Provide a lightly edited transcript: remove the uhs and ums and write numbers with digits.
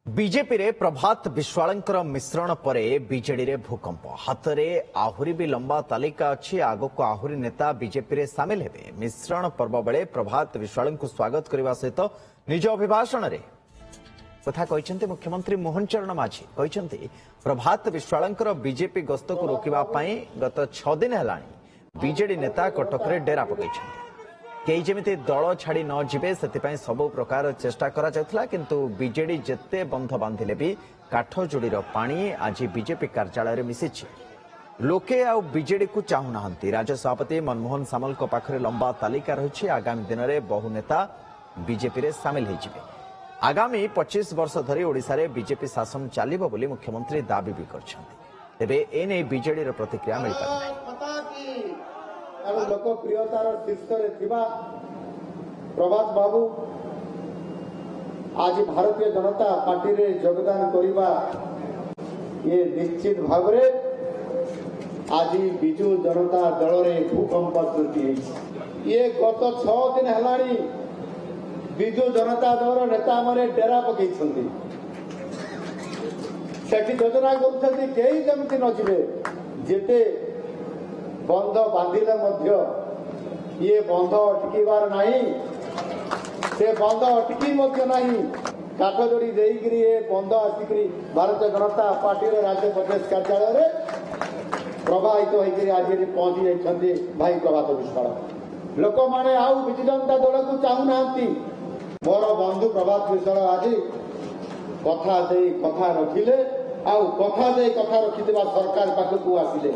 BJP रे प्रभात विश्वालंकर मिश्रण पर बीजेडी रे भूकंप हाथ में आहुरी भी लंबा तालिका अच्छी आग को आहुरी नेता बीजेपी रे सामिल हेबे। मिश्रण पर्व बेले प्रभात विश्वाल को स्वागत करने सहित निज अभिभाषण रे कथा कहते मुख्यमंत्री मोहन चरण माझी कहते प्रभात विश्वालंकर बीजेपी गस्त को रोकवा गत 6 दिन है बीजेडी नेता कटक रे डेरा पकड़ कई जमी दल छाड़ी न जीवे से सबु प्रकार चेष्टा करा किंतु बीजेडी जेते बंध बांधिले भी काठजोड़ी पानी आज बीजेपी कार्यालय में मिसिछि। लोके आ बीजेडी को चाहूना राज्य सभापति मनमोहन सामल पाखरे लंबा तालिका रही। आगामी दिन में बहु नेता बीजेपी रे सामिल होइजिबे। आगामी 25 वर्ष धरी ओडिशा रे बीजेपी शासन चलिबो बोली मुख्यमंत्री दाबी भी करछन्ते। तेबे एने बीजेडी रो प्रतिक्रिया मिल पारे। लोकप्रियतार शीर्षरे थिबा प्रभात बाबू आज भारतीय जनता पार्टी रे योगदान करिबा ये निश्चित भाव रे आज बिजू जनता दल रे भूकंप सृष्टि ये गत 6 दिन हेलानी बिजू जनता दल नेता माने डेरा पकई छथि सेठी योजना करछथि केही जमति न जिवे जेते बंध बांधिले मध्य ये बंध अटकीबार नहीं से बंध अटकी मध्य नहीं काठजोड़ी देकरी ये बंध आसिक भारतीय जनता पार्टी राज्य प्रदेश कार्यालय प्रभावित होकर आज पहुंची जाती भाई प्रभात विश्वाल लोक मैंने आउ विजु जनता दल को चाहूना मोर बंधु प्रभात विश्वाल आज कथा दे कथा रखिले आउ कथा दे कथा रखि सरकार पाखक आसिले।